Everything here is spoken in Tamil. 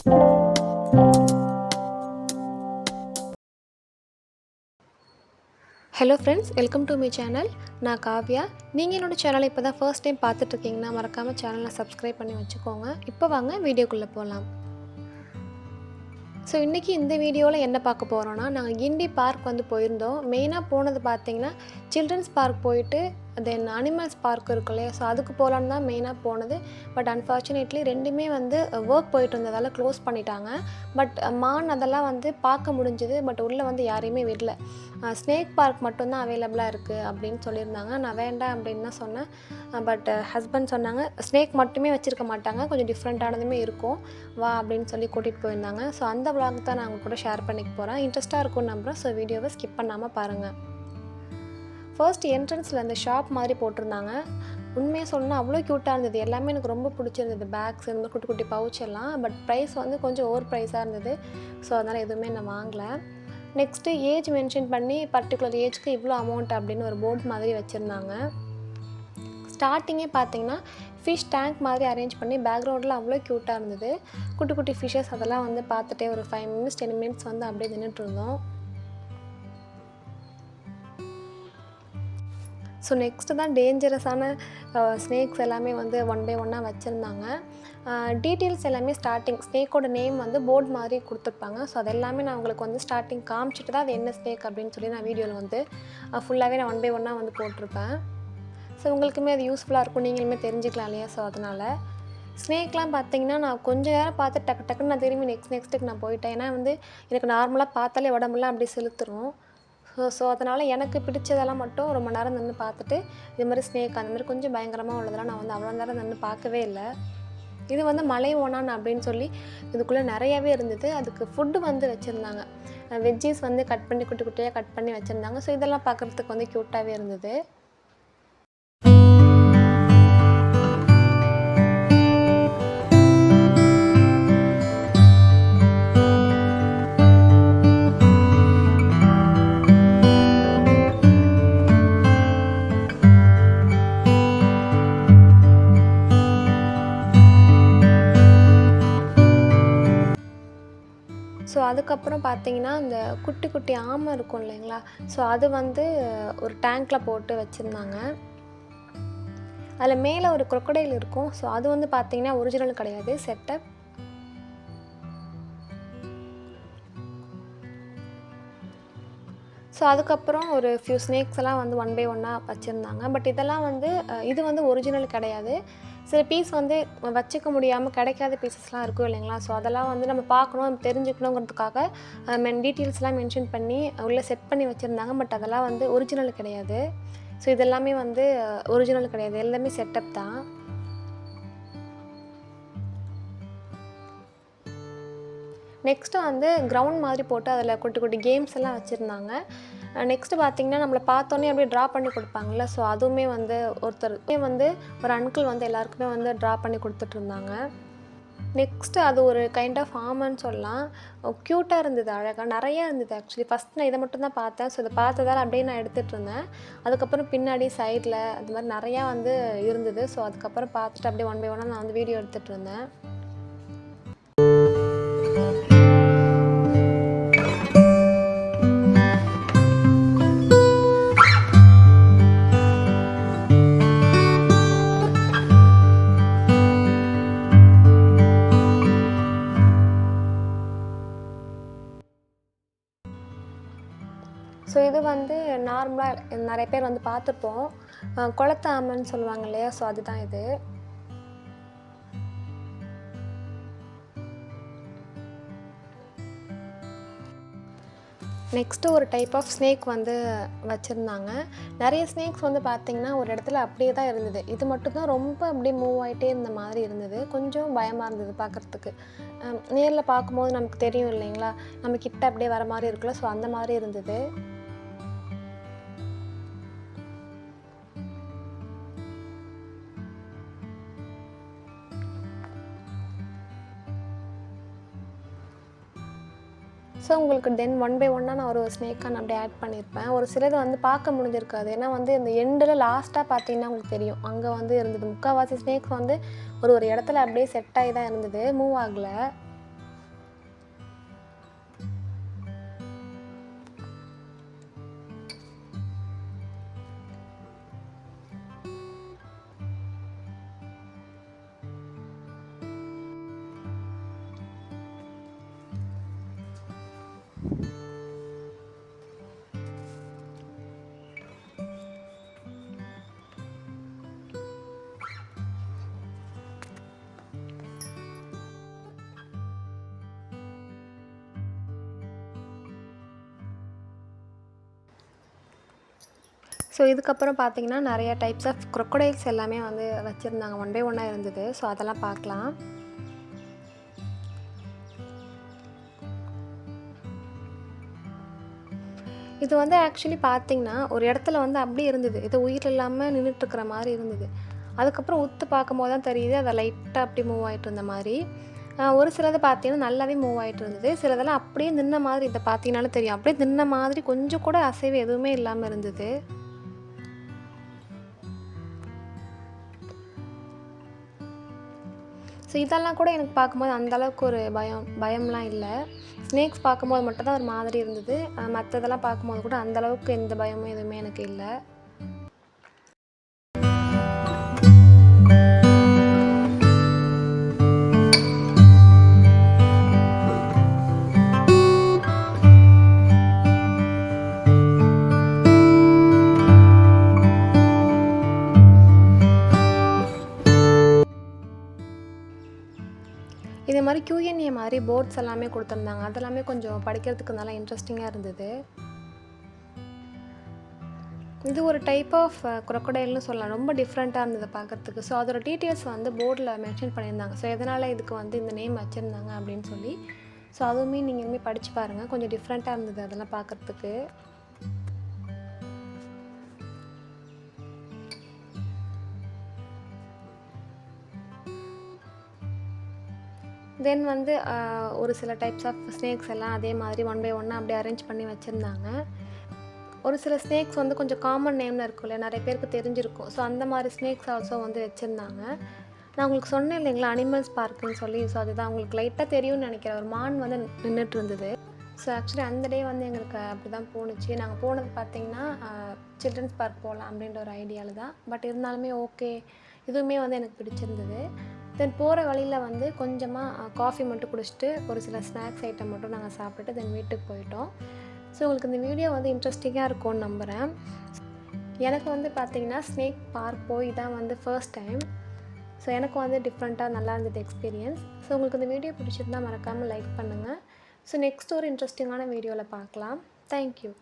Hello friends, welcome to my channel. நான் காவ்யா. நீங்கள் என்னோடய சேனலை இப்போ தான் ஃபர்ஸ்ட் டைம் பார்த்துட்ருக்கீங்கன்னா மறக்காமல் சேனலை சப்ஸ்கிரைப் பண்ணி வச்சுக்கோங்க. இப்போ வாங்க வீடியோக்குள்ளே போகலாம். ஸோ இன்றைக்கி இந்த வீடியோவில் என்ன பார்க்க போகிறோன்னா, நாங்கள் கிண்டி பார்க் வந்து போயிருந்தோம். மெயினாக போனது பார்த்திங்கன்னா சில்ட்ரன்ஸ் பார்க் போயிட்டு தென் அனிமல்ஸ் பார்க் இருக்கு இல்லையா, ஸோ அதுக்கு போகலான்னு தான் மெயினாக போனது. பட் அன்ஃபார்ச்சுனேட்லி ரெண்டுமே வந்து ஒர்க் போயிட்டு இருந்ததால் க்ளோஸ் பண்ணிட்டாங்க. பட் மான் அதெல்லாம் வந்து பார்க்க முடிஞ்சுது. பட் உள்ளே வந்து யாரையுமே விடல. ஸ்னேக் பார்க் மட்டும்தான் அவைலபிளாக இருக்குது அப்படின்னு சொல்லியிருந்தாங்க. நான் வேண்டாம் அப்படின்னு தான் சொன்னேன். பட் ஹஸ்பண்ட் சொன்னாங்க ஸ்னேக் மட்டுமே வச்சுருக்க மாட்டாங்க, கொஞ்சம் டிஃப்ரெண்ட்டானதுமே இருக்கும், வா அப்படின்னு சொல்லி கூட்டிகிட்டு போயிருந்தாங்க. ஸோ அந்த விளாக் தான் நான் அவங்க கூட ஷேர் பண்ணிக்க போகிறேன். இன்ட்ரெஸ்ட்டாக இருக்கும்னு நம்புகிறேன். ஸோ வீடியோவை ஸ்கிப் பண்ணாமல் பாருங்கள். ஃபர்ஸ்ட் என்ட்ரன்ஸில் அந்த ஷாப் மாதிரி போட்டிருந்தாங்க. உண்மையாக சொல்லணும்னா அவ்வளோ க்யூட்டாக இருந்தது. எல்லாமே எனக்கு ரொம்ப பிடிச்சிருந்தது. பேக்ஸ் இந்த மாதிரி குட்டி குட்டி பவுச் எல்லாம். பட் ப்ரைஸ் வந்து கொஞ்சம் ஓவர் ப்ரைஸாக இருந்தது. ஸோ அதனால் எதுவுமே நான் வாங்கலை. நெக்ஸ்ட்டு ஏஜ் மென்ஷன் பண்ணி பர்டிகுலர் ஏஜ்க்கு இவ்வளோ அமௌண்ட் அப்படின்னு ஒரு போர்டு மாதிரி வச்சுருந்தாங்க. ஸ்டார்டிங்கே பார்த்தீங்கன்னா ஃபிஷ் டேங்க் மாதிரி அரேஞ்ச் பண்ணி பேக்ரவுண்டில் அவ்வளோ க்யூட்டாக இருந்தது. குட்டி குட்டி ஃபிஷ்ஷஸ் அதெல்லாம் வந்து பார்த்துட்டே ஒரு 5 மினிட்ஸ் 10 மினிட்ஸ் வந்து அப்படியே நின்றுட்டு இருந்தோம். ஸோ நெக்ஸ்ட்டு தான் டேஞ்சரஸான ஸ்னேக்ஸ் எல்லாமே வந்து ஒன் பை ஒன்னாக வச்சுருந்தாங்க. டீட்டெயில்ஸ் எல்லாமே ஸ்டார்டிங் ஸ்னேக்கோட நேம் வந்து போர்டு மாதிரி கொடுத்துருப்பாங்க. ஸோ அது எல்லாமே நான் உங்களுக்கு வந்து ஸ்டார்டிங் காமிச்சிட்டு தான் அது என்ன ஸ்னேக் அப்படின்னு சொல்லி நான் வீடியோவில் வந்து ஃபுல்லாகவே நான் ஒன் பை ஒன்னாக வந்து போட்டிருப்பேன். ஸோ உங்களுக்குமே அது யூஸ்ஃபுல்லாக இருக்கும், நீங்களுமே தெரிஞ்சுக்கலாம் இல்லையா. ஸோ அதனால் ஸ்னேக்லாம் பார்த்தீங்கன்னா நான் கொஞ்சம் நேரம் பார்த்து டக்குன்னு நான் திரும்பி நெக்ஸ்ட்டுக்கு நான் போயிட்டேன். ஏன்னா வந்து எனக்கு நார்மலாக பார்த்தாலே உடம்புலாம் அப்படியே செலுத்துரும். ஸோ அதனால் எனக்கு பிடிச்சதெல்லாம் மட்டும் ரொம்ப நேரம் நின்று பார்த்துட்டு, இது மாதிரி ஸ்னேக் அந்த மாதிரி கொஞ்சம் பயங்கரமாக உள்ளதெல்லாம் நான் வந்து அவ்வளோ நேரம் நின்று பார்க்கவே இல்லை. இது வந்து மலை ஓணான் அப்படின்னு சொல்லி இதுக்குள்ளே நிறையாவே இருந்தது. அதுக்கு ஃபுட்டு வந்து வச்சுருந்தாங்க. வெஜ்ஜீஸ் வந்து கட் பண்ணி குட்டி குட்டியாக கட் பண்ணி வச்சுருந்தாங்க. ஸோ இதெல்லாம் பார்க்குறதுக்கு வந்து க்யூட்டாகவே இருந்தது. ஸோ அதுக்கப்புறம் பார்த்தீங்கன்னா அந்த குட்டி குட்டி ஆமை இருக்கும் இல்லைங்களா, ஸோ அது வந்து ஒரு டேங்க்கில் போட்டு வச்சுருந்தாங்க. அதில் மேலே ஒரு crocodile இருக்கும். ஸோ அது வந்து பார்த்தீங்கன்னா ஒரிஜினல் கிடையாது, செட்டப். ஸோ அதுக்கப்புறம் ஒரு ஃபியூ ஸ்னேக்ஸ் எல்லாம் வந்து ஒன் பை ஒன்னாக வச்சுருந்தாங்க. பட் இதெல்லாம் வந்து இது வந்து ஒரிஜினல் கிடையாது. சில பீஸ் வந்து வச்சுக்க முடியாமல் கிடைக்காத பீசஸ்லாம் இருக்கும் இல்லைங்களா. ஸோ அதெல்லாம் வந்து நம்ம பார்க்கணும், நம்ம தெரிஞ்சுக்கணுங்கிறதுக்காக டீட்டெயில்ஸ்லாம் மென்ஷன் பண்ணி உள்ளே செட் பண்ணி வச்சுருந்தாங்க. பட் அதெல்லாம் வந்து ஒரிஜினல் கிடையாது. ஸோ இதெல்லாமே வந்து ஒரிஜினல் கிடையாது, எல்லாமே செட்டப் தான். நெக்ஸ்ட்டு வந்து கிரவுண்ட் மாதிரி போட்டு அதில் குட்டி குட்டி கேம்ஸ் எல்லாம் வச்சுருந்தாங்க. நெக்ஸ்ட்டு பார்த்திங்கன்னா நம்மளை பார்த்தோன்னே அப்படியே ட்ரா பண்ணி கொடுப்பாங்கள்ல, ஸோ அதுவுமே வந்து ஒரு அங்கிள் வந்து எல்லாருக்குமே வந்து ட்ரா பண்ணி கொடுத்துட்ருந்தாங்க. நெக்ஸ்ட்டு அது ஒரு கைண்ட் ஆஃப் ஆமன்னு சொல்லலாம். க்யூட்டாக இருந்தது, அழகாக நிறையா இருந்தது. ஆக்சுவலி ஃபஸ்ட் நான் இதை மட்டும் தான் பார்த்தேன். ஸோ இதை பார்த்ததால் அப்படியே நான் எடுத்துகிட்டு இருந்தேன். அதுக்கப்புறம் பின்னாடி சைடில் அது மாதிரி நிறையா வந்து இருந்தது. ஸோ அதுக்கப்புறம் பார்த்துட்டு அப்படியே ஒன் பை ஒன்னாக நான் வந்து வீடியோ எடுத்துகிட்டு இருந்தேன். ஸோ இது வந்து நார்மலாக நிறைய பேர் வந்து பார்த்துருப்போம், குளத்து ஆமைன்னு சொல்லுவாங்க இல்லையா. ஸோ அதுதான் இது. நெக்ஸ்ட்டு ஒரு டைப் ஆஃப் ஸ்னேக் வந்து வச்சுருந்தாங்க. நிறைய ஸ்னேக்ஸ் வந்து பார்த்திங்கன்னா ஒரு இடத்துல அப்படியே தான் இருந்தது. இது மட்டும்தான் ரொம்ப அப்படியே மூவ் ஆகிட்டே இருந்த மாதிரி இருந்தது. கொஞ்சம் பயமாக இருந்தது பார்க்குறதுக்கு. நேரில் பார்க்கும்போது நமக்கு தெரியும் இல்லைங்களா, நம்ம கிட்ட அப்படியே வர மாதிரி இருக்குல்ல. ஸோ அந்த மாதிரி இருந்தது. ஸோ உங்களுக்கு தென் ஒன் பை ஒன்னாக நான் ஒரு ஸ்னேக்காக நான் அப்படியே ஆட் பண்ணியிருப்பேன். ஒரு சிலது வந்து பார்க்க முடிஞ்சிருக்காது. ஏன்னா வந்து இந்த எண்டில் லாஸ்ட்டாக பார்த்தீங்கன்னா உங்களுக்கு தெரியும், அங்கே வந்து இருந்தது. முக்கால்வாசி ஸ்னேக்ஸ் வந்து ஒரு இடத்துல அப்படியே செட் ஆகி தான் இருந்தது, மூவ் ஆகலை. ஸோ இதுக்கப்புறம் பார்த்தீங்கன்னா நிறைய டைப்ஸ் ஆஃப் crocodiles எல்லாமே வந்து வச்சுருந்தாங்க. ஒன் பை ஒன்னாக இருந்தது. ஸோ அதெல்லாம் பார்க்கலாம். இது வந்து ஆக்சுவலி பார்த்தீங்கன்னா ஒரு இடத்துல வந்து அப்படியே இருந்தது. இது உயிர் இல்லாமல் நின்றுட்டுருக்கிற மாதிரி இருந்தது. அதுக்கப்புறம் உத்து பார்க்கும்போது தான் தெரியுது அதை லைட்டாக அப்படி மூவ் ஆகிட்டு இருந்த மாதிரி. ஒரு சிலது பார்த்தீங்கன்னா நல்லாவே மூவ் ஆகிட்டு இருந்தது. சிலதெல்லாம் அப்படியே நின்ன மாதிரி இதை பார்த்தீங்கன்னாலும் தெரியும். அப்படியே நின்ன மாதிரி கொஞ்சம் கூட அசைவு எதுவுமே இல்லாமல் இருந்தது. ஸோ இதெல்லாம் கூட எனக்கு பார்க்கும்போது அந்தளவுக்கு ஒரு பயம்லாம் இல்லை. ஸ்னேக்ஸ் பார்க்கும்போது மட்டும் தான் ஒரு மாதிரி இருந்தது. மற்றதெல்லாம் பார்க்கும்போது கூட அந்தளவுக்கு எந்த பயமும் எதுவுமே எனக்கு இல்லை. இதே மாதிரி Q&A மாதிரி போர்ட்ஸ் எல்லாமே கொடுத்துருந்தாங்க. அதெல்லாமே கொஞ்சம் படிக்கிறதுக்கு நல்லா இன்ட்ரெஸ்டிங்காக இருந்தது. இது ஒரு டைப் ஆஃப் crocodileன்னு சொல்லலாம். ரொம்ப டிஃப்ரெண்ட்டாக இருந்தது பார்க்குறதுக்கு. ஸோ அதோட டீட்டெயில்ஸ் வந்து போர்டில் மென்ஷன் பண்ணியிருந்தாங்க. ஸோ எதனால் இதுக்கு வந்து இந்த நேம் வச்சுருந்தாங்க அப்படின்னு சொல்லி. ஸோ அதுவுமே நீங்கள் இனிமேல் படித்து பாருங்கள். கொஞ்சம் டிஃப்ரெண்ட்டாக இருந்தது அதெல்லாம் பார்க்குறதுக்கு. தென் வந்து ஒரு சில டைப்ஸ் ஆஃப் ஸ்னேக்ஸ் எல்லாம் அதே மாதிரி ஒன் பை ஒன்னாக அப்படியே அரேஞ்ச் பண்ணி வச்சுருந்தாங்க. ஒரு சில ஸ்னேக்ஸ் வந்து கொஞ்சம் காமன் நேமில் இருக்கும்ல, நிறைய பேருக்கு தெரிஞ்சிருக்கும். ஸோ அந்த மாதிரி ஸ்னேக்ஸ் ஆல்சோ வந்து வச்சுருந்தாங்க. நான் உங்களுக்கு சொன்னேன் இல்லைங்களா அனிமல்ஸ் பார்க்குன்னு சொல்லி. ஸோ அதுதான் உங்களுக்கு லைட்டாக தெரியும்னு நினைக்கிறேன். ஒரு மான் வந்து நின்றுட்டு இருந்தது. ஸோ ஆக்சுவலி அந்த டே வந்து எங்களுக்கு அப்படி தான் போணுச்சு. நாங்கள் போனது பார்த்திங்கன்னா சில்ட்ரன்ஸ் பார்க் போகலாம் அப்படின்ற ஒரு ஐடியாவில் தான். பட் இருந்தாலுமே ஓகே, இதுவுமே வந்து எனக்கு பிடிச்சிருந்தது. தென் போகிற வழியில் வந்து கொஞ்சமாக காஃபி மட்டும் குடிச்சிட்டு ஒரு சில ஸ்நாக்ஸ் ஐட்டம் மட்டும் நாங்கள் சாப்பிட்டுட்டு தென் வீட்டுக்கு போயிட்டோம். ஸோ உங்களுக்கு இந்த வீடியோ வந்து இன்ட்ரெஸ்டிங்காக இருக்கும்னு நம்புகிறேன். எனக்கு வந்து பார்த்திங்கன்னா ஸ்னேக் பார்க் போய் தான் வந்து ஃபர்ஸ்ட் டைம். ஸோ எனக்கு வந்து டிஃப்ரெண்ட்டாக நல்லா இருந்தது எக்ஸ்பீரியன்ஸ். ஸோ உங்களுக்கு இந்த வீடியோ பிடிச்சிருந்தால் மறக்காமல் லைக் பண்ணுங்கள். ஸோ நெக்ஸ்ட் ஒரு இன்ட்ரெஸ்டிங்கான வீடியோவில் பார்க்கலாம். தேங்க்யூ.